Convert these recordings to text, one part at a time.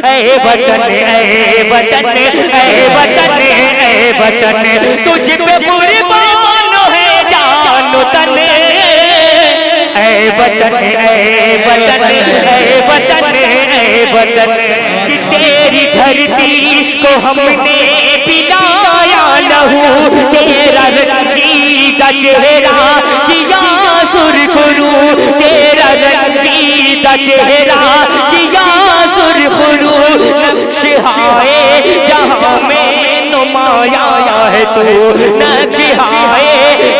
ऐ वतन ऐ वतन ऐ वतन ऐ वतन तुझ पे कुर्बान है जानो तन ऐ वतन ऐ वतन ऐ वतन ऐ वतन कि तेरी धरती को हमने पिलाया लहू तेरा रंजीदा चेहरा किया सुरखरू तेरा रंजीदा चेहरा किया सुरखरू नक्शहाए जहां में नुमाया है तू नक्शहाए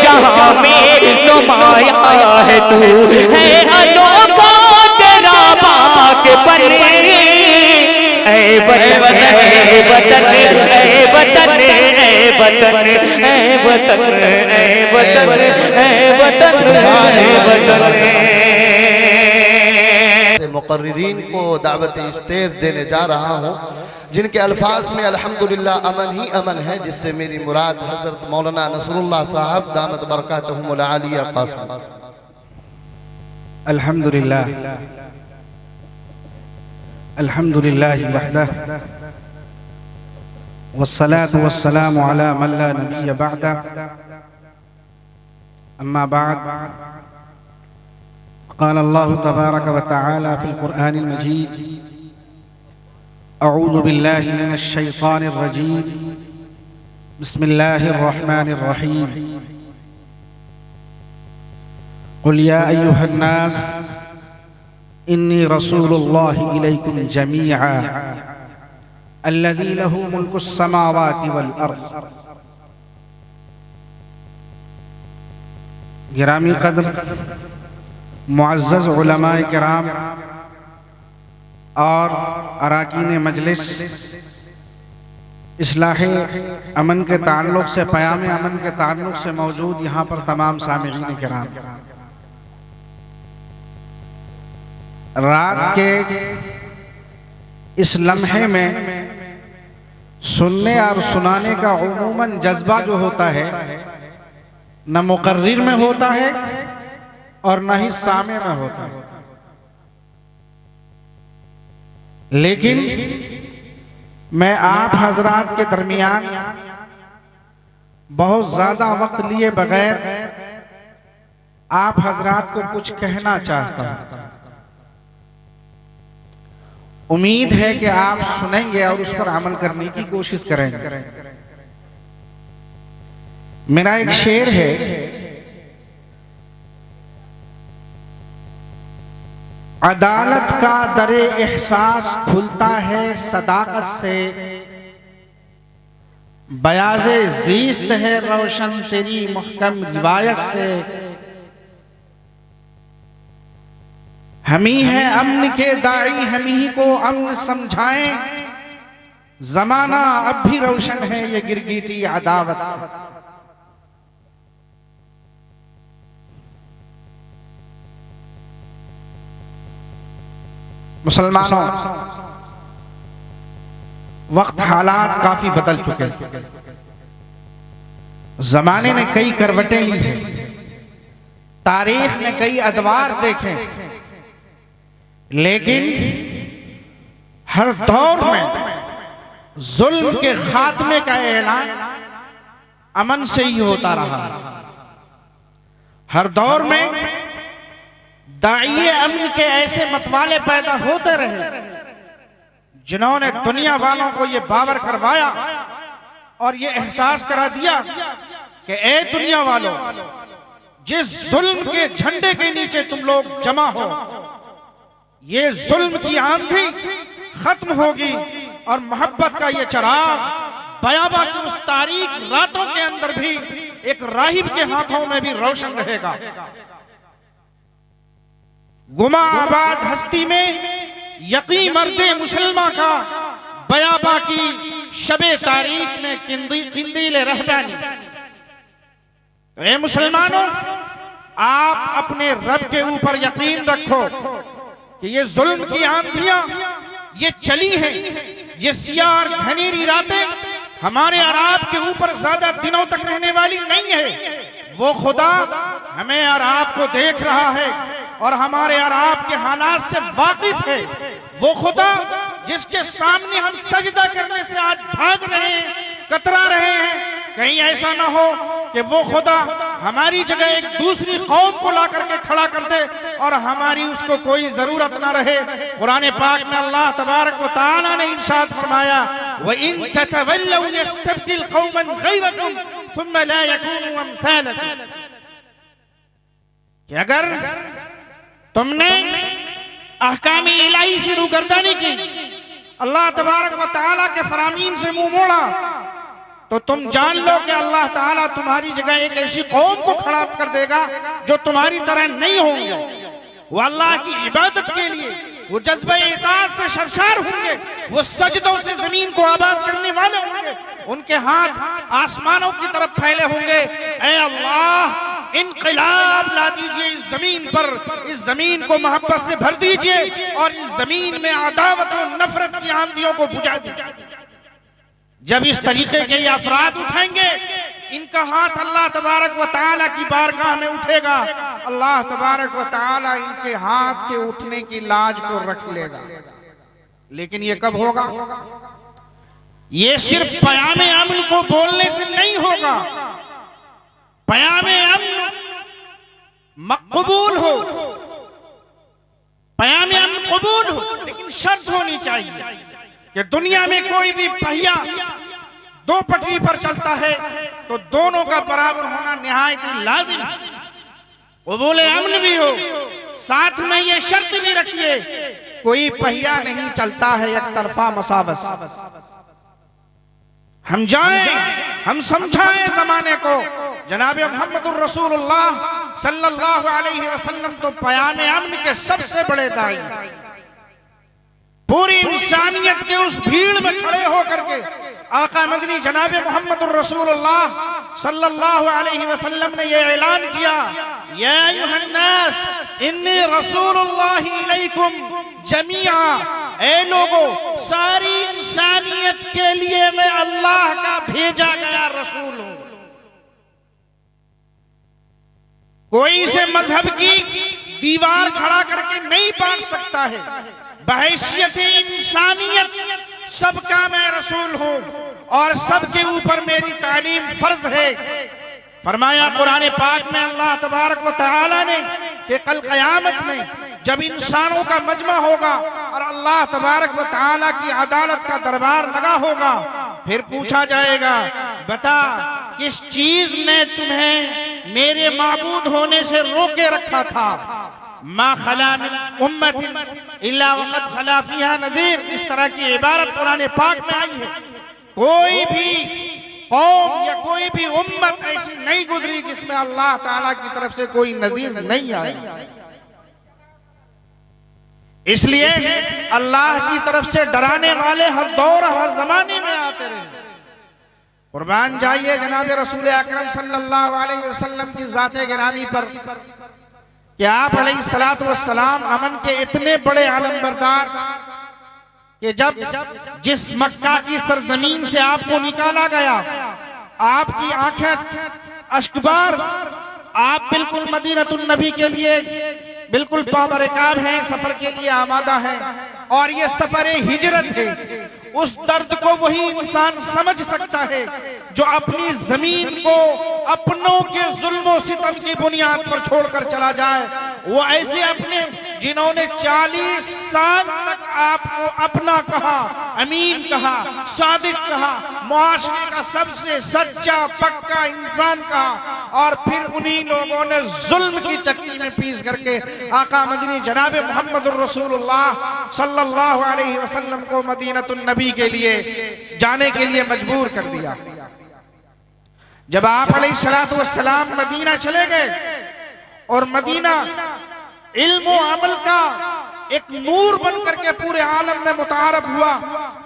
जहां में नुमाया है तू है अनोखा तेरा पाक बने ऐ वतन ऐ वतन ऐ वतन ऐ वतन ऐ वतन ऐ वतन ऐ वतन ऐ वतन। मुकर्रिरीन को दावत स्टेज देने जा रहा हूँ जिनके अल्फाज में अल्हम्दुलिल्लाह अमन ही अमन है, जिससे मेरी मुराद हज़रत मौलाना नसरुल्लाह साहब दामत बरकातहुमुल आलिया क़ासिम। अल्हम्दुलिल्लाह अल्हम्दुलिल्लाह वहदह वस्सलातु वस्सलामु अला मन ला नबिय्य बअदह अम्मा बाद क़ाल अल्लाहु तबारक व तआला फ़िल क़ुरआनिल मजीद अऊज़ु बिल्लाहि मिनश शैतानिर रजीम बिस्मिल्लाहिर रहमानिर रहीम क़ुल या अय्युहन नास इन्नी रसूलुल्लाहि इलैकुम जमीआ अल्लज़ी लहू मुल्कुस समावाति वल अर्ज़। गिरामी क़द्र मुअज़्ज़ज़ उलमाए किराम और अराकीन मजलिस, इस्लाहे अमन के ताल्लुक़ से क़याम अमन के ताल्लुक़ से मौजूद यहाँ पर तमाम सामिईन किराम, रात के इस लम्हे में सुनने और सुनाने का उमूमन जज्बा जो होता है न मुकर्रिर में होता है और न ही सामे में होता है, लेकिन मैं आप हजरात के दरमियान बहुत ज्यादा वक्त लिए बगैर आप हजरात को कुछ कहना चाहता हूं। उम्मीद है कि आप सुनेंगे और उस पर अमल करने की कोशिश करेंगे। मेरा एक शेर है, अदालत का दरे एहसास खुलता है सदाकत से, बयाज़े ज़ीस्त है रोशन तेरी मुहकम रिवायत से। हम ही है अमन के दाई, हम ही को अमन समझाएं, जमाना अब भी रोशन है ये गिरगिटी अदावत से। मुसलमानों, वक्त हालात काफी बदल चुके हैं, जमाने ने कई करवटें ली हैं, तारीख ने कई अदवार देखे, लेकिन हर दौर में जुल्म के खात्मे का ऐलान अमन से ही होता रहा। हर दौर में दाइए अमन के ऐसे मतवाले पैदा होते रहे जिन्होंने दुनिया वालों को यह बावर करवाया और यह एहसास करा दिया कि ए दुनिया वालों, जिस जुल्म के झंडे के नीचे तुम लोग जमा हो, ये जुल्म की आंधी खत्म होगी और मोहब्बत का ये चिराग बयाबा की उस तारीख रातों के अंदर भी एक राहिब के हाथों में भी रोशन रहेगा। गुमा आबाद हस्ती में यकीन मर्दे मुसलमान का बयाबा की शबे तारीख में किंदील रहबानी। ए मुसलमानों, आप अपने रब के ऊपर यकीन रखो कि ये जुल्म की आंधियां ये चली हैं, ये सियार घनेरी रातें हमारे और आपके ऊपर ज्यादा दिनों तक रहने वाली नहीं है। वो खुदा हमें और आपको देख रहा है और हमारे और आपके हालात से वाकिफ है। वो खुदा जिसके सामने हम सजदा करने से आज भाग रहे हैं, कतरा रहे हैं, कहीं ऐसा ना हो कि वो खुदा हमारी जगह एक दूसरी कौम को ला करके खड़ा कर दे और हमारी उसको कोई जरूरत ना रहे। कुरान पाक में अल्लाह तबारक व तआला ने इरशाद फरमाया, व इन ततवल्लू यस्तब्दिल कौमन गैरकुम थुम्मा ला यकूनु अमसालकुम, कि अगर तुमने अहकाम इलाही से रूगर्दानी की, अल्लाह तबारक व तआला के फरामीन से मुंह मोड़ा, तो तुम जान लो कि अल्लाह ताला तुम्हारी जगह एक ऐसी कौम को खड़ा कर देगा जो तुम्हारी तरह नहीं होंगे। वो अल्लाह की इबादत के लिए वो जज्बे इताअत से सरशार होंगे, वो सजदों से जमीन को आबाद करने वाले होंगे, उनके हाथ आसमानों की तरफ फैले होंगे। ऐ अल्लाह, इनकलाब ला दीजिए इस जमीन पर, इस जमीन को मोहब्बत से भर दीजिए और इस जमीन में अदावत और नफरत की आंधियों को बुझा दीजिए। जब इस तरीके के ये अफराद उठेंगे, इनका हाथ अल्लाह तबारक व तआला की बारगाह में उठेगा, अल्लाह तबारक व तआला इनके हाथ के उठने की लाज को रख लेगा। लेकिन ये कब होगा? ये सिर्फ पयामे अमन को बोलने से नहीं होगा। पयामे अमन मकबूल हो, पयामे अमन कबूल हो, लेकिन शर्त होनी चाहिए कि दुनिया में कोई भी पहिया दो पटरी पर चलता है तो दोनों का बराबर होना निहायत ही लाजिम है। कबूल अमन भी हो, साथ में ये शर्त भी रखिए कोई पहिया नहीं चलता है एक तरफा मसावत। हम जाएं, हम समझाएं जमाने को, जनाब मोहम्मदुर रसूलुल्लाह सल्लल्लाहु अलैहि वसल्लम तो पयामे अमन के सबसे बड़े दाई, पूरी इंसानियत के उस भीड़ में खड़े होकर के आका मदनी जनाब मोहम्मदुर रसूलुल्लाह सल्लल्लाहु अलैहि वसल्लम ने यह ऐलान किया, या अय्युहन नास इन्नी रसूलुल्लाहि इलैकुम जमीआ, ऐ लोगों, सारी इंसानियत के लिए मैं अल्लाह का भेजा गया रसूल हूं। कोई इसे मजहब की दीवार खड़ा करके नहीं बांट सकता है। बहैसियत इंसानियत सबका मैं रसूल हूं और सबके ऊपर मेरी तालीम फर्ज है। फरमाया कुरान पाक में अल्लाह तबारक व तआला ने कि कल क़यामत में जब इंसानों का मजमा होगा और अल्लाह तबारक व तआला की अदालत का दरबार लगा होगा, फिर पूछा जाएगा, बता किस चीज ने तुम्हें मेरे माबूद होने से रोके रखा था? मा खला मिन उम्मतिन इल्ला वक़द खला फीहा नज़ीर, इस तरह की इबारत कुरान पाक में आई है। कोई भी कौम या कोई भी उम्मत ऐसी नहीं गुजरी जिसमें अल्लाह ताला की तरफ से कोई नज़ीर नहीं आया। इसलिए अल्लाह की तरफ से डराने वाले हर दौर हर जमाने में आते रहे। कुर्बान जाइए जनाब रसूल अकरम सल्लल्लाहु अलैहि वसल्लम की ज़ाते गिरामी पर कि आप अलैहिस्सलातु वस्सलाम अमन के इतने बड़े आलमबरदार कि जब जिस मक्का की सरजमीन से आपको निकाला गया, आपकी आंखें अश्कबार, आप बिल्कुल मदीनतुन नबी के लिए बिल्कुल पाबरकार हैं, सफर के लिए आमादा है और ये सफर हिजरत है। उस दर्द को वही इंसान समझ सकता है जो अपनी जमीन को अपनों के जुल्म सितम की बुनियाद पर छोड़कर चला जाए। वो ऐसे अपने जिन्होंने 40 साल तक आपको अपना कहा, अमीन कहा, सादिक कहा, मुआशरे का सबसे सच्चा पक्का इंसान कहा, और फिर उन्हीं लोगों ने जुल्म की चक्की में पीस करके आका मदनी जनाब मोहम्मदुर रसूलुल्लाह सल्लल्लाहु अलैहि वसल्लम को मदीनतुन नबी के लिए जाने के लिए मजबूर कर दिया। जब आप अलैहिस्सलातु वस्सलाम मदीना चले गए और मदीना इल्म और अमल का एक नूर बनकर के पूरे आलम में मुतारफ हुआ,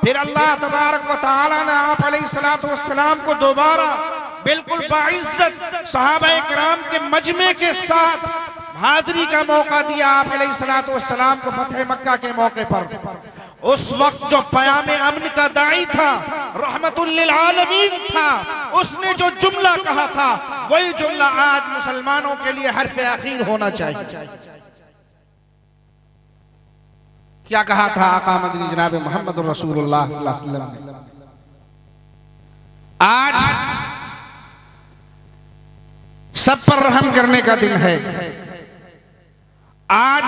फिर अल्लाह तबारक व तआला ने आप अलैहिस्सलातु वस्सलाम को दोबारा बिल्कुल बाइज्जत सहाबाए किराम के मजमे के साथ हाजिरी का मौका दिया आप अलैहिस्सलातु वस्सलाम को फतह मक्का के मौके पर। उस वक्त जो पयामे अमन का दाई था, रहमतुल लिल आलमीन था, उसने जो जुमला कहा था वही जुमला आज मुसलमानों के लिए हर्फ आखिर होना चाहिए क्या कहा था आका मदनी जनाब मोहम्मद रसूलुल्लाह सल्लल्लाहु अलैहि वसल्लम ने? आज सब पर रहम करने का दिन है। आज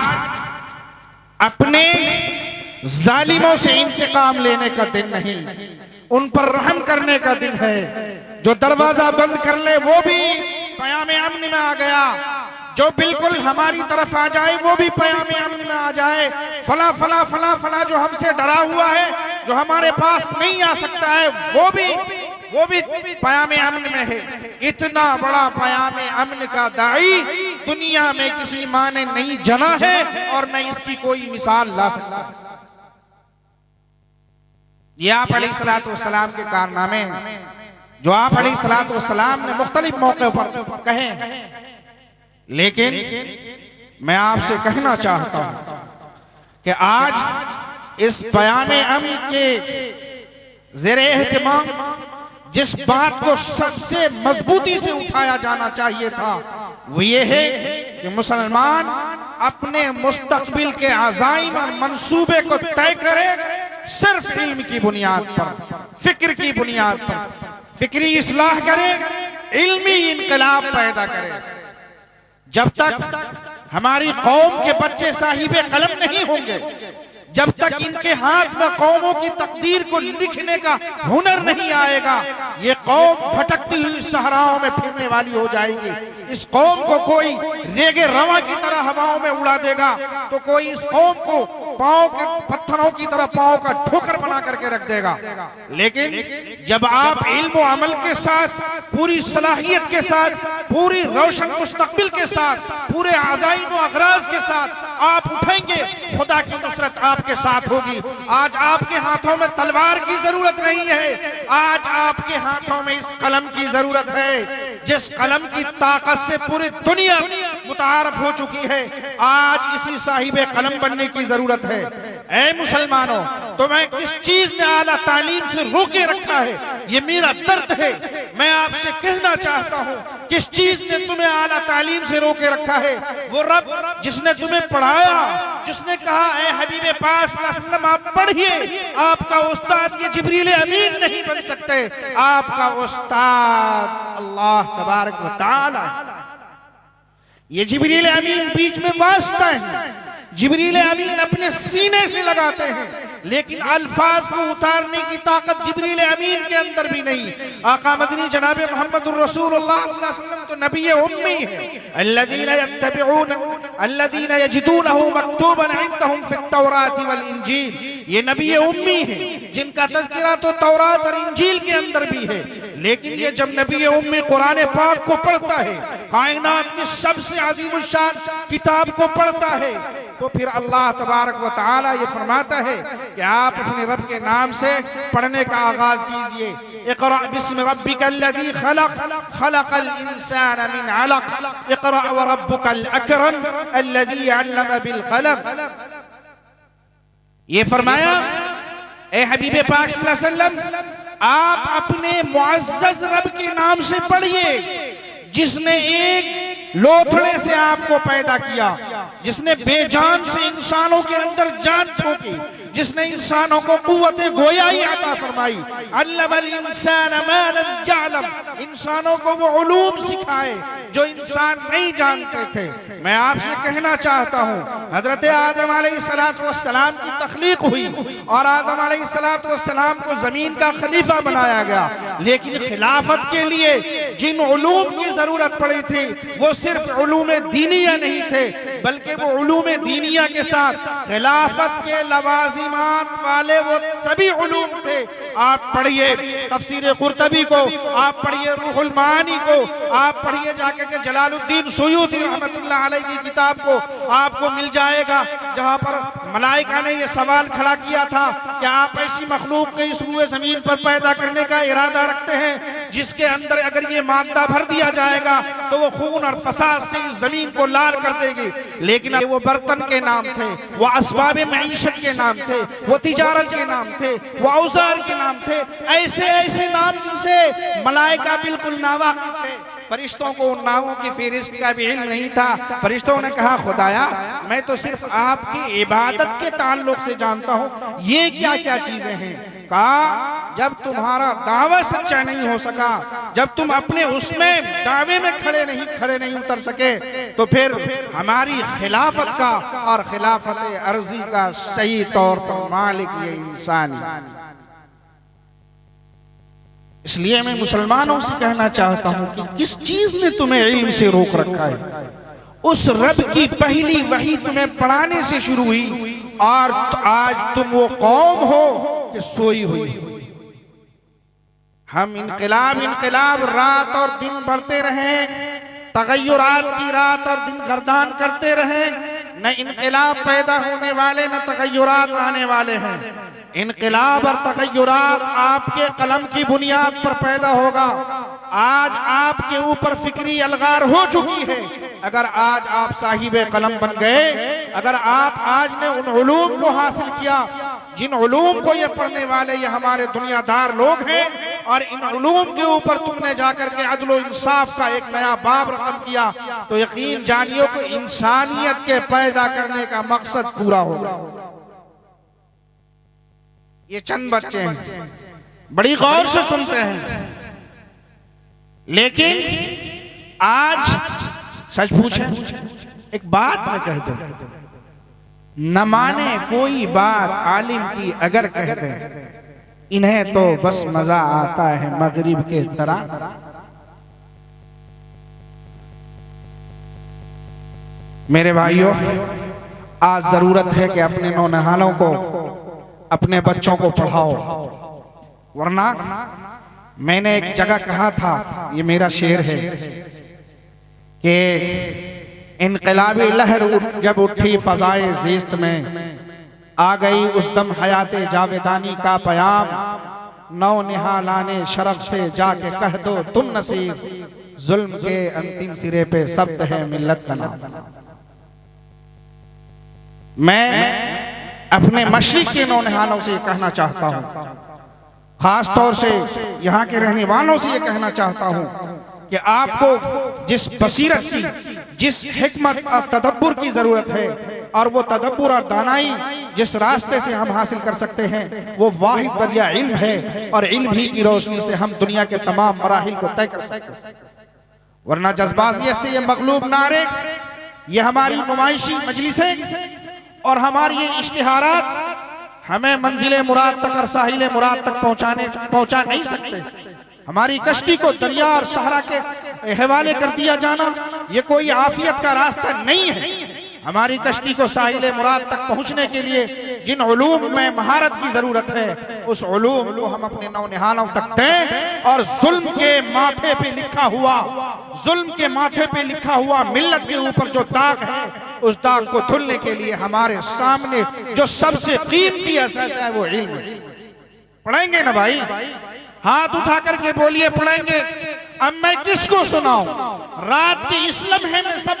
अपने जालिमों से इंतकाम लेने का दिन नहीं, उन पर रहम करने का दिन है। जो दरवाजा बंद कर ले वो भी पयामे अमन में आ गया, जो बिल्कुल हमारी तरफ आ जाए वो भी पयामे अमन में आ जाए। फला फला फला फला जो हमसे डरा हुआ है, जो हमारे पास नहीं आ सकता है, वो भी पयामे अमन में है। इतना बड़ा पयामे अमन का दाई दुनिया में किसी माँ ने नहीं जना है और न इसकी कोई मिसाल ला सकता। ये आप अलैहिस्सलातु वस्सलाम के कारनामे जो आप अलैहिस्सलातु वस्सलाम ने मुख्तलिफ मौके पर कहे। लेकिन मैं आपसे कहना चाहता हूं कि आज इस पयामे अमन के ज़ेरे एहतिमाम जिस बात को सबसे मजबूती से उठाया जाना चाहिए था वो ये है कि मुसलमान अपने मुस्तकबिल के अज़ाइम और मंसूबे को तय करे सिर्फ इल्म की बुनियाद पर, फिक्र की बुनियाद पर, फिक्री इस्लाह करे, इल्मी इनकलाब पैदा करे। जब तक हमारी कौम के बच्चे साहिबे कलम नहीं होंगे, जब तक इनके हाथ में कौमों की तकदीर को लिखने का हुनर नहीं आएगा, ये कौम भटकती हुई सहराओं में फिरने वाली हो जाएगी। इस कौम को कोई रेगे रवा की तरह हवाओं में उड़ा देगा तो कोई इस कौम को पांव के पत्थरों की तरह पांव का ठोकर बना करके रख देगा। लेकिन जब आप इल्म और अमल के साथ, पूरी सलाहियत के साथ, पूरी रोशन मुस्तकबिल के साथ, पूरे आज़ाइम और अगराज के साथ आप उठेंगे, खुदा की नुसरत आपके साथ होगी। आज आपके हाथों में तलवार की जरूरत नहीं है, आज आपके हाथों में इस कलम की जरूरत है जिस कलम की ताकत से पूरी दुनिया मुतारफ हो चुकी है। आज इसी साहिबे कलम बनने की जरूरत है। ऐ मुसलमानों, तुम्हें किस चीज ने आला तालीम से रोके रखा है, ये मेरा दर्द है। मैं आपसे कहना चाहता हूँ, किस चीज ने तुम्हें आला तालीम से रोके रखा है? वो रब जिसने तुम्हें पढ़ाया, जिसने कहा ऐ हबीबे पाक सल्लल्लाहु अलैहि वसल्लम आप पढ़िए, आपका उस्ताद ये जिब्रील अमीन नहीं बन सकते, आपका उस्ताद अल्लाह तबारक व तआला। ये जिब्रील अमीन बीच में वास्ता है, जिब्रील अमीन अपने सीने से लगाते हैं, लेकिन अल्फाज को उतारने की ताकत जिब्रील अमीन के अंदर भी नहीं। आका मदनी जनाब मोहम्मद रसूलुल्लाह सल्लल्लाहु अलैहि वसल्लम तो नबी उम्मी है। अल्लज़ीना यजिदूनहु मक्तूबन इंदहुम फित तौरात वल इंजील। ये नबी उम्मी है जिनका तज़किरा तो तौरात और इंजील के अंदर भी है। लेकिन ये जब नबी उम्मी कुरान पाक को पढ़ता है, कायनात की सबसे अजीम शान किताब को पढ़ता है, तो फिर अल्लाह तबारक व तआला ये फरमाता है कि आप अपने रब के नाम से पढ़ने का आगाज कीजिए। इक़रा बिस्मि रब्बिकल्लज़ी खलक़, खलक़ल इंसान मिन अलक़, इक़रा व रब्बुकल अकरम अल्लज़ी अल्लम बिल क़लम। ये फरमाया ए हबीबे पाक सल्लल्लाहु अलैहि वसल्लम, आप अपने मुअज़्ज़ज़ रब के नाम से पढ़िए जिसने एक लोथड़े से आपको पैदा किया, जिसने बेजान से इंसानों के अंदर जान ठोकी, जिसने इंसानों को कुव्वते गोयाई अता फरमाई। अल्लमल इंसान मा लम यअलम, इंसानों को वो उलूम सिखाए जो इंसान नहीं जानते थे। मैं आपसे कहना चाहता हूँ, हजरत आदम अलैहिस्सलातु वस्सलाम की तख्लीक हुई और आदम अलैहिस्सलातु वस्सलाम को जमीन का खलीफा बनाया गया, लेकिन खिलाफत के लिए जिन उलूम की जरूरत पड़ी थी वो सिर्फ उलूम दीनिया नहीं थे, बल्कि वो उलूम दीनिया के साथ खिलाफत के लवाजिमात वाले वो सभी उलूम थे। आप पढ़िए तफसीर कुर्तबी को, आप पढ़िए रूहुल मानी को, आप पढ़िए जाके के जलालुद्दीन सुयूती रहमतुल्लाह अलैह की किताब को, आपको मिल जाएगा जहाँ पर मलाइका ने ये सवाल खड़ा किया था कि आप ऐसी मखलूक को इस रूए जमीन पर पैदा करने का इरादा रखते हैं जिसके अंदर अगर ये मादा भर दिया जाएगा तो वो खून और फसाद से इस जमीन को लाल कर देगी। लेकिन वो बर्तन के नाम थे, वो असबाब मईशत के नाम थे, वो तिजारत के नाम थे, वो औजार के नाम थे, ऐसे ऐसे नाम जिनसे मलाइका बिल्कुल नावाकिफ थे। फरिश्तों को उन नामों की फहरिस्त का भी इल्म नहीं था। फरिश्तों ने कहा खुदाया मैं तो सिर्फ आपकी इबादत के ताल्लुक से जानता हूँ, ये क्या क्या चीजें हैं। कहा जब तुम्हारा दावा सच्चा नहीं हो सका, जब तुम अपने उसमें दावे में खड़े नहीं उतर सके, तो फिर हमारी खिलाफत का और खिलाफत अर्जी का सही तौर पर मालिक ये इंसान। इसलिए मैं मुसलमानों से कहना चाहता हूं कि किस चीज ने तुम्हें इल्म से रोक रखा है। उस रब की पहली वही तुम्हें पढ़ाने से शुरू हुई और आज तुम वो कौम हो कि सोई हुई। हम इनकलाब रात और दिन बढ़ते रहे, तगय्युरात की रात और दिन गर्दान करते रहे। न इनकलाब पैदा होने वाले न तगय्युरात आने वाले हैं। इनकलाब और तगय्युरात आपके कलम की बुनियाद पर पैदा होगा। आज आपके ऊपर फिक्री अलगार हो चुकी है। अगर आज आप साहिबे कलम बन गए, अगर आप आज ने उन उलूम को हासिल किया जिन उलूम को ये पढ़ने वाले ये हमारे दुनियादार लोग हैं, और इन उलूम के ऊपर तुमने जाकर के अदल इंसाफ का एक नया बाब रकम किया, तो यकीन जानियो कि इंसानियत के पैदा करने का मकसद पूरा होगा। ये चंद बच्चे हैं, बड़ी गौर से सुनते हैं, लेकिन आज सच पूछे एक बात मैं कह दूं, न माने कोई बात आलिम की अगर कह दे, इन्हें तो बस मजा आता है मगरिब के तरह। मेरे भाइयों, आज जरूरत है कि अपने नौनिहालों को, अपने बच्चों को पढ़ाओ, वरना मैंने एक जगह कहा था, ये मेरा शेर है कि इनकलाबी लहर जब उठी फजाए ज़िस्त में, आ गई उस दम हयाते जावेदानी का पयाम। नौ निहालाने शरफ से जाके कह दो तुम नसीब, जुल्म के अंतिम सिरे पे सब्त है मिल्लत का नाम। मैं अपने मशरिक के नौनिहालों से कहना चाहता हूँ, खास तौर से यहाँ के रहने वालों से ये कहना चाहता हूँ कि आपको जिस बसीरत की, जिस हिकमत और तदब्बुर की जरूरत है, और वो तदब्बुर और दानाई जिस रास्ते से हम हासिल कर सकते हैं, वो वाहिद दरिया इल्म है, और इल्म ही की रोशनी से हम दुनिया के तमाम मराहिल को तय कर सकते हैं। वरना जज्बातियत से ये मगलूब नारे, ये हमारी नुमाइशी मजलिसें और हमारी ये इश्तिहारात हमें मंजिले मुराद तक और साहिले मुराद तक पहुंचा नहीं सकते। हमारी कश्ती को दरिया और सहरा के हवाले कर दिया जाना ये कोई आफियत का रास्ता नहीं है। हमारी कश्ती को साहिले मुराद तक पहुंचने के लिए जिन उलूम में महारत की जरूरत है, उस उलूम को हम अपने नौनिहालों तक दें, और जुल्म के माथे पे लिखा हुआ, जुल्म के माथे पे लिखा हुआ मिल्लत के ऊपर जो दाग है, उस दाग को धुलने के लिए हमारे सामने जो सबसे कीमती असास है वो इल्म है। पढ़ेंगे ना भाई? हाथ उठा करके बोलिए पढ़ेंगे। अब मैं किसको सुनाऊं? रात के इस लम्हे में सब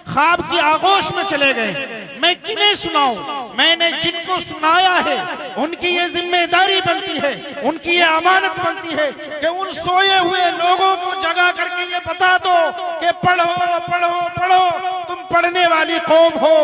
ख्वाब की आगोश में चले गए, मैं किन्हें सुनाऊं? मैंने जिनको सुनाया है उनकी ये जिम्मेदारी बनती है, उनकी ये अमानत बनती है कि उन सोए हुए लोगों को जगा करके ये बता दो कि पढ़ो पढ़ो पढ़ो, तुम पढ़ने वाली कौम हो,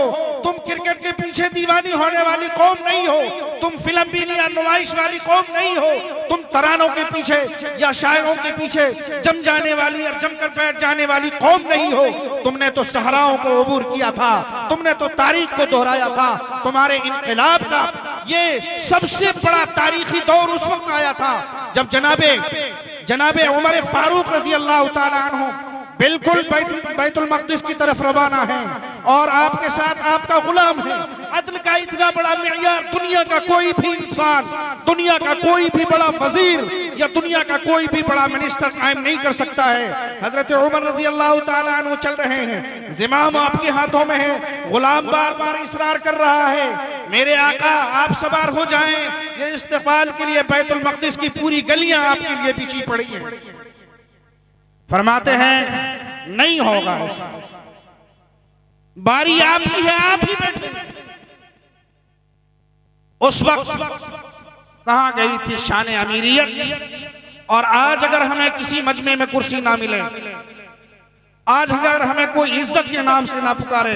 तुम क्रिकेट के पीछे दीवानी होने वाली कौम नहीं हो, तुम फिल्म बीनी या नुमाइश वाली कौम नहीं हो, तुम तरानों के पीछे या शायरों के पीछे जम जाने वाली और जमकर बैठ जाने वाली कौम नहीं हो। तुमने तो सहराओं को अबूर किया था, तुमने तो तारीख को दोहराया था। तुम्हारे इनकलाब का ये सबसे बड़ा तारीखी दौर उस वक्त आया था जब जनाबे उमर फारूक रजी अल्लाह ताला अन्हु बिल्कुल बैतुल मक़दिस की तरफ रवाना है, और आपके साथ आपका गुलाम है। अदल का इतना बड़ा मियार दुनिया का कोई भी इंसान, दुनिया का कोई भी बड़ा वजीर या दुनिया का कोई भी बड़ा मिनिस्टर कायम नहीं कर सकता है। हजरत उमर रज़ी अल्लाह ताला अन्हु चल रहे हैं, ज़िमाम आपके हाथों में है, गुलाम बार बार इसरार कर रहा है, मेरे आका आप सवार हो जाएं। ये इस्तिक़बाल के लिए बैतुल मक़दिस की पूरी गलियां आपके लिए बिछी पड़ी हैं। फरमाते हैं नहीं होगा ऐसा, बारी आपकी है, आप ही बैठे। उस वक्त कहां गई थी शान अमीरियत? और आज अगर हमें किसी मजमे में कुर्सी ना मिले, आज अगर हमें कोई इज्जत के नाम से ना पुकारे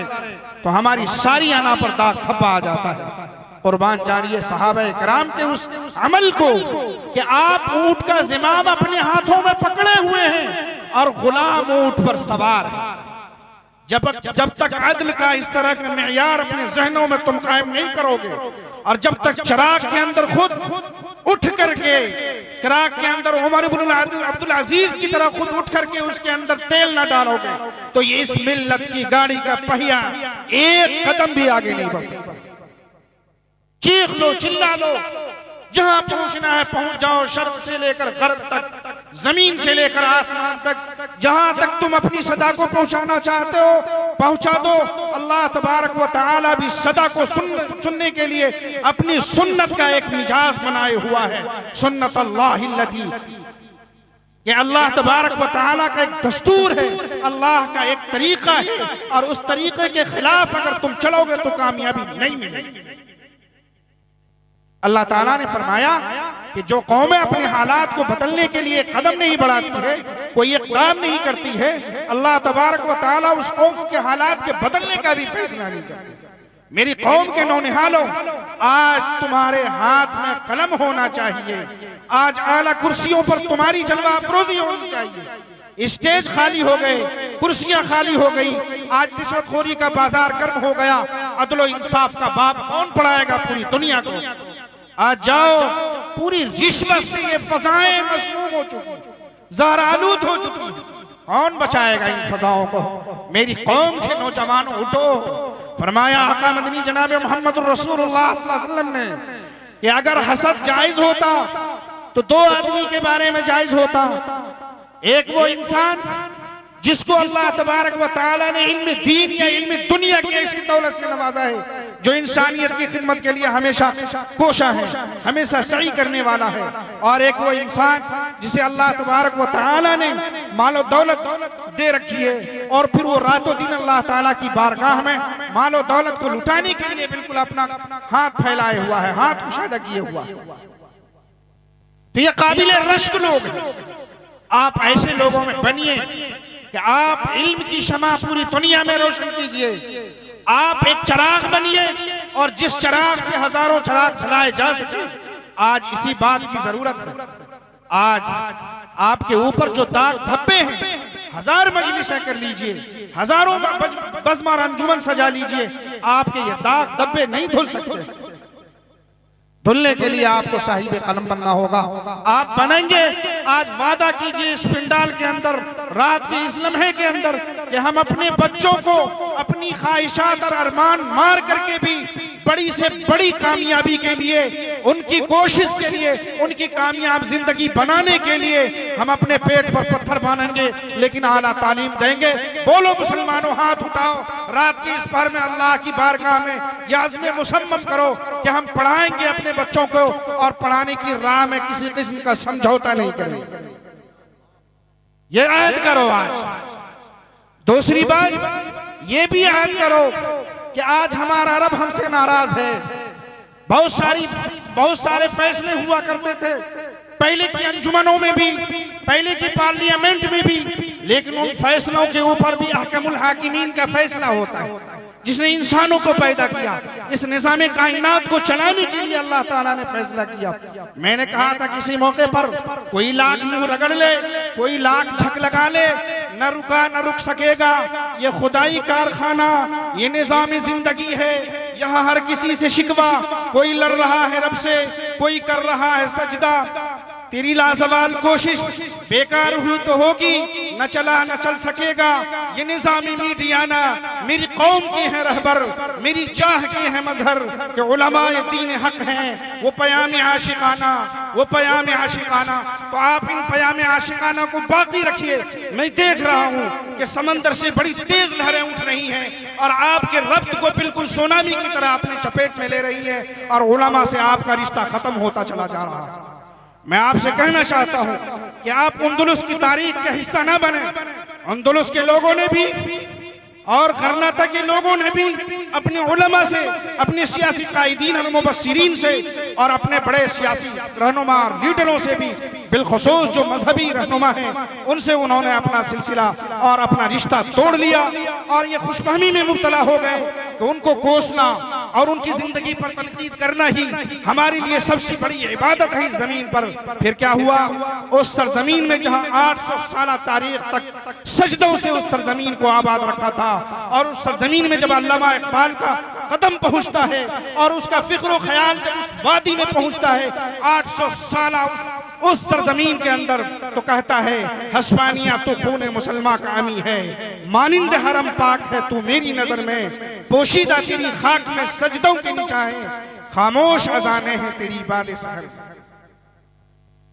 तो हमारी सारी आना पर दाग धब्बा आ जाता है। कुर्बान जानिए सहाबा कराम के उस अमल को कि आप ऊंट का ज़िमाम अपने हाथों में पकड़े हुए हैं और गुलाम ऊंट पर सवार है। जब तक अदल का इस तरह का मेयार अपने जहनों में तुम कायम नहीं करोगे और जब तक चिराग के अंदर खुद उठ करके चिराग के अंदर उमर इब्न अब्दुल अजीज की तरह खुद उठ करके उसके अंदर तेल न डालोगे तो ये इस मिल्लत की गाड़ी का पहिया एक कदम भी आगे नहीं बढ़ सकता। चीख लो, चिल्ला लो, जहां पहुंचना है पहुंच जाओ, शर्क से लेकर गर्ब तक, जमीन से लेकर आसमान तक, जहां तक तुम अपनी सदा को पहुंचाना चाहते हो पहुंचा दो। अल्लाह तबारक व तआला भी सदा को सुनने के लिए अपनी सुन्नत का एक मिजाज बनाए हुआ है। सुन्नत अल्लाहिल्लती, ये अल्लाह तबारक व तआला का एक दस्तूर है, अल्लाह का एक तरीका है और उस तरीके के खिलाफ अगर तुम चलोगे तो कामयाबी नहीं मिलेगी। अल्लाह ताला ने फरमाया कि जो कौमें अपने हालात को बदलने के लिए कदम नहीं बढ़ाती है, कोई इक़दाम नहीं करती है, अल्लाह तबारक व तआला उस कौम के हालात के बदलने का भी फैसला नहीं करती। मेरी कौम के नौनिहालों, आज तुम्हारे हाथ में कलम होना चाहिए, आज आला कुर्सियों पर तुम्हारी जलवा अफरोजी होनी चाहिए। स्टेज खाली हो गए, कुर्सियां खाली हो गई, आज रिश्वतखोरी का बाजार गर्म हो गया, अदलो इंसाफ का बाप कौन पढ़ाएगा पूरी दुनिया को। आज जाओ, पूरी रिश्वत से ये फजाएं मसमूम हो चुकी, ज़हरालूद हो चुकी, कौन बचाएगा इन फजाओं को। मेरी कौम के नौजवानों उठो। फरमाया आका मदनी जनाब मोहम्मद रसूलुल्लाह सल्लल्लाहु अलैहि वसल्लम ने कि अगर हसद जायज होता तो दो आदमी के बारे में जायज होता। एक वो इंसान जिसको अल्लाह तबारक व तआला ने इल्म दीन या इल्म दुनिया की ऐसी दौलत से नवाजा है जो इंसानियत की खिदमत के लिए हमेशा कोशा है, हमेशा सही करने वाला है। और एक वो इंसान जिसे अल्लाह तबारक व तआला ने मालो दौलत दे रखी है और फिर वो रातों दिन अल्लाह ताला की बारगाह में मालो दौलत को लुटाने के लिए बिल्कुल अपना हाथ फैलाए हुआ है, हाथ कुशादा किए हुआ। तो ये काबिल रश्क लोग हैं। आप ऐसे लोगों में बनिए कि आप इल्म की शमा पूरी दुनिया में रोशन कीजिए। आप एक चिराग बनिए और जिस चिराग से हजारों चिराग जलाए जा सके। आज इसी बात की जरूरत है। आज आपके ऊपर जो दाग धब्बे हैं, हजार मजलिसें कर लीजिए, हजारों बज़्म अंजुमन सजा लीजिए, आपके ये दाग धब्बे नहीं धुल सकते। धुलने के लिए आपको साहिब कलम बनना होगा। आप बनेंगे। आज वादा कीजिए इस पिंडाल के अंदर, रात के इस लम्हे के अंदर, कि हम अपने बच्चों को अपनी ख्वाहिशात और अरमान मार करके भी बड़ी से बड़ी कामयाबी के लिए, उनकी कोशिश के लिए, उनकी कामयाब जिंदगी बनाने के लिए हम अपने पेट पर पत्थर बांधेंगे, लेकिन आला तालीम देंगे। बोलो मुसलमानों, हाथ उठाओ। रात की इस पहर में अल्लाह की बारगाह में यह अज़्म मुसम्मम करो कि हम पढ़ाएंगे अपने बच्चों को और पढ़ाने की राह में किसी किस्म का समझौता नहीं करेंगे। ये ऐद करो। आज दूसरी बात ये भी ऐद करो कि आज हमारा रब हमसे नाराज है। बहुत सारे फैसले हुआ करते थे पहले की अंजुमनों में भी, पहले की पार्लियामेंट में भी, लेकिन उन फैसलों के ऊपर भी अहकमुल हाकिमीन का फैसला होता है जिसने इंसानों को पैदा किया। इस निज़ाम कायनात को चलाने के लिए अल्लाह ताला ने फैसला किया। मैंने कहा था किसी मौके पर, कोई लाख मुंह रगड़ ले, कोई लाख झक लगा ले, न रुका न रुक सकेगा। ये खुदाई कारखाना, ये निज़ाम जिंदगी है। यहाँ हर किसी से शिकवा, कोई लड़ रहा है रब से, कोई कर रहा है सजदा। तेरी लाजवाल कोशिश बेकार हुई तो होगी, न चला न चल सकेगा। ये निज़ामी मीडियाना मेरी कौम की है रहबर, मेरी चाह की है मजहर कि उलमाए दीन हक हैं। वो पयाम आशिकाना, वो पयाम आशिकाना। तो आप इन पयाम आशिकाना को बाकी रखिए। मैं देख रहा हूँ कि समंदर से बड़ी तेज लहरें उठ रही हैं और आपके रब्त को बिल्कुल सुनामी की तरह अपने चपेट में ले रही है और उलमा से आपका रिश्ता खत्म होता चला जा रहा है। मैं आपसे कहना चाहता हूं कि आप अंदलुस की तारीख का हिस्सा न बने। अंदलुस के लोगों ने भी और कर्नाटक के लोगों ने भी अपने उलमा से, अपने सियासी कायदीन और मुबस्सिरीन से और अपने बड़े सियासी रहनुमा और लीडरों से भी, बिलखुसूस जो मजहबी रहनुमा हैं उनसे उन्होंने अपना सिलसिला और अपना रिश्ता तोड़ लिया और ये खुशफहमी में मुब्तला हो गए तो उनको कोसना और उनकी जिंदगी पर तनकीद करना ही हमारे लिए सबसे बड़ी इबादत है इस जमीन पर। फिर क्या हुआ, उस सरजमीन में जहां 800 साल तारीख तक सजदों से उस सरजमीन को आबाद रखा था, और उस सरजमीन में जब अल्लामा इकबाल का कदम पहुंचता है और उसका फिक्र ख्याल जब उस वादी में पहुंचता है 800 साल उस सरजमीन के अंदर, तो कहता है हस्पानिया तो खून मुसलमान का अमी है, मानिंद हरम पाक है तू मेरी नजर में, पोशीदा तेरी खाक में सजदों के निशान, खामोश अजाने हैं तेरी बाले सहर।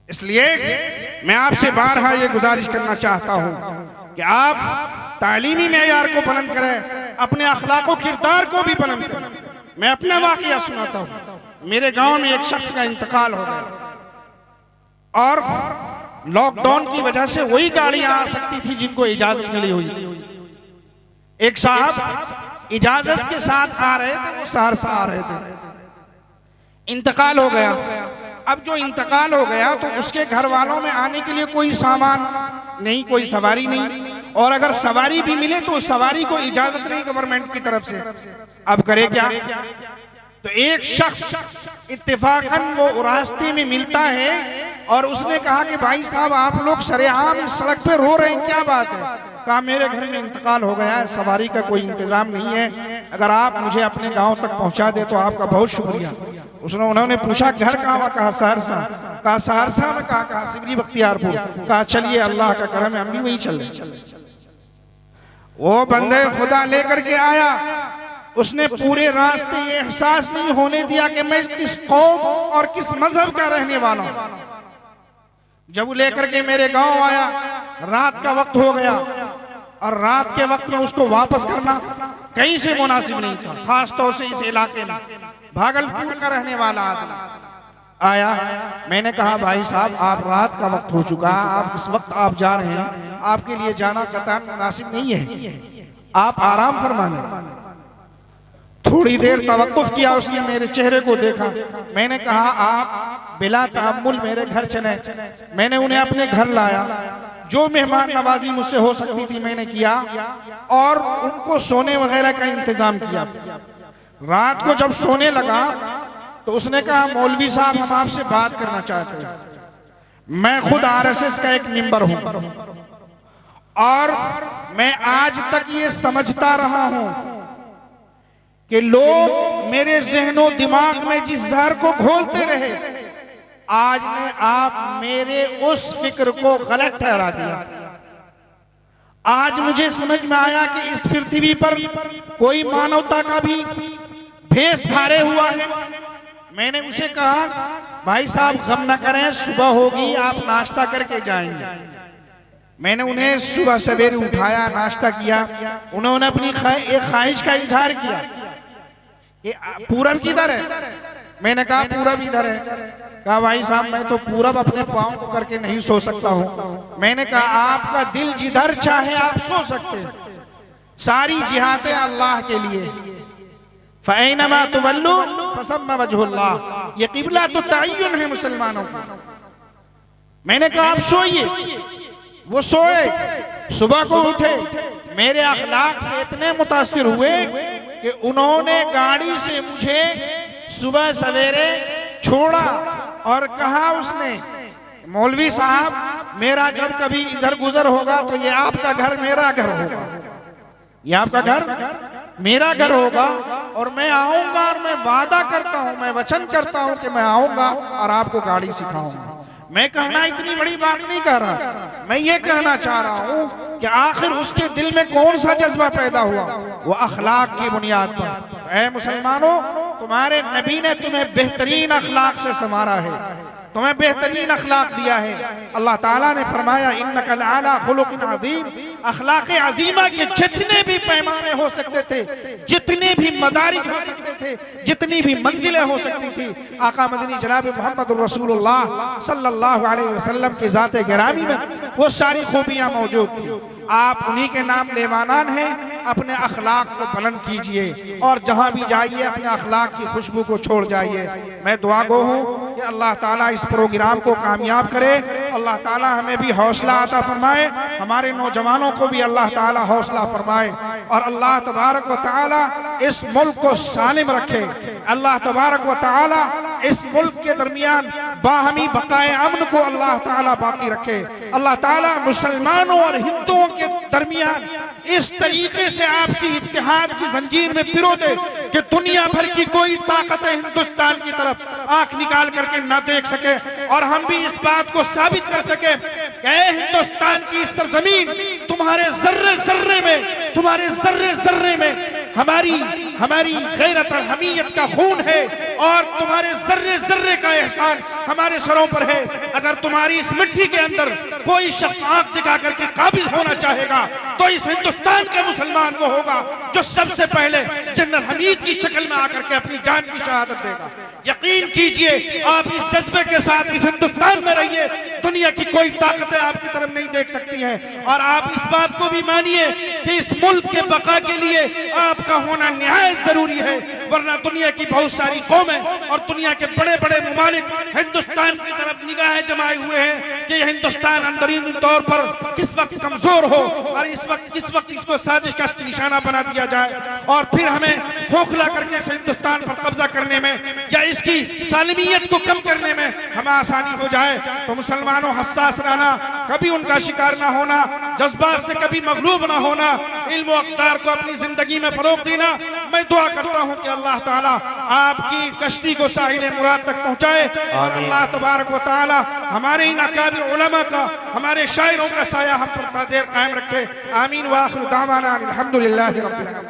इसलिए मैं आपसे बारहा ये गुजारिश करना चाहता हूं कि आप तालीमी मेयार को बुलंद करें, अपने अखलाक व किरदार को भी बुलंद करें। मैं अपना वाकया सुनाता हूं। मेरे गांव में एक शख्स का इंतकाल हो गया और लॉकडाउन की वजह से वही गाड़ियां आ सकती थी जिनको इजाजत मिली हुई। एक साहब इजाजत के साथ आ रहे थे, वो सहरसा आ रहे थे, इंतकाल हो गया। अब जो इंतकाल हो गया तो उसके घर वालों में आने के लिए कोई सामान नहीं, कोई सवारी नहीं, और अगर सवारी भी मिले तो सवारी को इजाजत नहीं गवर्नमेंट की तरफ से। अब करे क्या, तो एक शख्स इत्तेफाकन वो रास्ते में मिलता है और उसने कहा कि भाई साहब आप लोग सरेआम इस सड़क पे रो रहे हैं, क्या बात है? कहा मेरे घर में इंतकाल हो गया है, सवारी का कोई इंतजाम नहीं है, अगर आप मुझे अपने गांव तक पहुंचा दे तो आपका बहुत शुक्रिया। उन्होंने पूछा घर कहाँ हुआ? कहा सहरसा। कहा सहरसा में? कहा सिमरी बख्तियारपुर। कहा चलिए अल्लाह का करम है हम भी वहीं चले। वो बंदे खुदा लेकर के आया, उसने पूरे रास्ते ये एहसास नहीं होने दिया कि मैं किस कौम और किस मजहब का रहने वाला हूं। जब वो लेकर के मेरे गांव आया, रात का वक्त हो गया और रात के वक्त में उसको वापस करना कहीं से मुनासिब नहीं था, खास तौर से इस इलाके में। भागलपुर का रहने वाला आदमी आया, मैंने कहा भाई साहब आप रात का वक्त हो चुका, आप इस वक्त आप जा रहे हैं, आपके लिए जाना कतई मुनासिब नहीं है, आप आराम फरमाने। थोड़ी देर तवक्कुफ किया, उसने मेरे चेहरे को देखा। मैंने कहा आप बिला तअम्मुल मेरे घर चले। मैंने उन्हें अपने घर लाया, जो मेहमान नवाजी मुझसे हो सकती थी मैंने किया और उनको सोने वगैरह का इंतजाम किया। रात को जब सोने लगा तो उसने कहा मौलवी साहब हम आपसे बात करना चाहते हैं। मैं खुद आरएसएस का एक मेंबर हूं और मैं आज तक ये समझता रहा हूं कि लोग मेरे ज़हनो दिमाग में जिस जहर को घोलते रहे, आज ने आप मेरे उस फिक्र को गलत ठहरा दिया। आज मुझे समझ में आया कि इस पृथ्वी पर कोई मानवता का भी भेष धारे हुआ है। मैंने उसे कहा भाई साहब गम न करें, सुबह होगी आप नाश्ता करके जाएंगे। मैंने उन्हें सुबह सवेरे उठाया, नाश्ता किया। उन्होंने अपनी एक ख्वाहिश का इजहार किया, पूरब किधर है? मैंने कहा पूरब इधर है। कहा भाई साहब मैं तो पूरब अपने पाँव को करके नहीं सो सकता हूँ। मैंने कहा आपका दिल जिधर चाहे आप सो सकते हैं, सारी जिहादें अल्लाह के लिए। फ़ैनमा तुवल्लू फसम्मा वजहुल्लाह, ये किबला तो तय्युन है मुसलमानों का। मैंने कहा आप सोइए। वो सोए, सुबह को उठे, मेरे अखलाक से इतने मुतासिर हुए कि उन्होंने गाड़ी से मुझे सुबह सवेरे छोड़ा और कहा उसने मौलवी साहब मेरा जब कभी इधर गुजर होगा तो ये आपका घर मेरा घर होगा, ये आपका घर मेरा घर होगा और मैं आऊंगा और मैं वादा करता हूं, मैं वचन करता हूं कि मैं आऊंगा और आपको गाड़ी सिखाऊंगा। मैं कहना इतनी बड़ी बात नहीं कह रहा, मैं ये कहना चाह रहा हूं कि आखिर उसके दिल में कौन सा जज्बा पैदा हुआ, वो अखलाक की बुनियाद पर। ऐ मुसलमानों, तुम्हारे नबी ने तुम्हें बेहतरीन अखलाक से संवारा है, तुम्हें बेहतरीन अखलाक दिया है। अल्लाह ताला ने फरमाया इन्नका लअला खुलुकिन अज़ीम, अखलाक अज़ीमा के जितने भी पैमाने हो सकते थे, जितने भी मदारिक हो सकते थे, जितनी भी मंजिलें हो सकती थी, आका मदनी जनाब मोहम्मद रसूलुल्लाह सल्लल्लाहु अलैहि वसल्लम की ज़ात गिरामी में वो सारी खूबियां मौजूद थी। आप उन्हीं के नाम लेवानान हैं अपने अखलाक को बुलंद कीजिए और जहां भी जाइए अपने अखलाक की खुशबू को छोड़ जाइए। मैं दुआ गो हूँ कि अल्लाह ताला इस प्रोग्राम को कामयाब करे, अल्लाह ताला हमें भी हौसला अता फरमाए, हमारे नौजवानों को भी अल्लाह ताला हौसला फरमाए और अल्लाह तबारक व ताला इस मुल्क को सालिम रखे। अल्लाह तबारक व ताला इस मुल्क के दरमियान बाहमी बकाए अमन को अल्लाह ताला बाकी रखे। अल्लाह ताला मुसलमानों और हिंदुओं के दरमियान इस तरीके से आपसी इत्तेहाद की जंजीर में पिरो दे कि दुनिया भर की कोई ताकत हिंदुस्तान की तरफ आंख निकाल करके ना देख सके और हम भी इस बात को साबित कर सके कि ऐ हिंदुस्तान की सरजमीन, तुम्हारे जर्रे जर्रे में, तुम्हारे जर्रे जर्रे में हमारी गैरत और हमीयत का खून है और तुम्हारे जर्रे जर्रे का एहसान हमारे सरों पर है। अगर तुम्हारी इस मिट्टी के अंदर कोई शख्स आंख दिखा करके काबिज होना चाहेगा तो इस हिंदुस्तान के मुसलमान को होगा जो सबसे पहले जनरल हमीद की शक्ल में आकर के अपनी जान की शहादत देगा। यकीन कीजिए, आप इस जज्बे के साथ इस हिंदुस्तान में रहिए, दुनिया की कोई ताकतें आपकी तरफ नहीं देख सकती हैं। और आप इस बात को भी मानिए कि इस मुल्क के बका के लिए आपका होना निहायत जरूरी है, वरना दुनिया की बहुत सारी कौमें और दुनिया के बड़े बड़े मुमालिक हिंदुस्तान की तरफ निगाहें जमाए हुए हैं कि हिंदुस्तान अंदरूनी तौर पर किस वक्त कमजोर हो और किस वक्त इसको साजिश का निशाना बना दिया जाए और फिर हमें खोखला करके इस हिंदुस्तान पर कब्जा करने में या इसकी सालमियत को कम करने में हमें आसानी हो जाए। तो मुसलमानों, हसास रहना, कभी उनका शिकार ना होना, जज्बात से कभी मगलूब ना होना, इल्म और अक़दार को अपनी जिंदगी में फरोग देना। मैं दुआ करता हूँ कि अल्लाह ताला आपकी कश्ती को साहिल मुराद तक पहुँचाए और अल्लाह तबारक व तआला हमारे इन अकाबिर उलमा का, हमारे शायरों का साया हम पर देर कायम रखे। आमीन व आखिर दावाना अल्हम्दुलिल्लाहि रब्बिल आलमीन।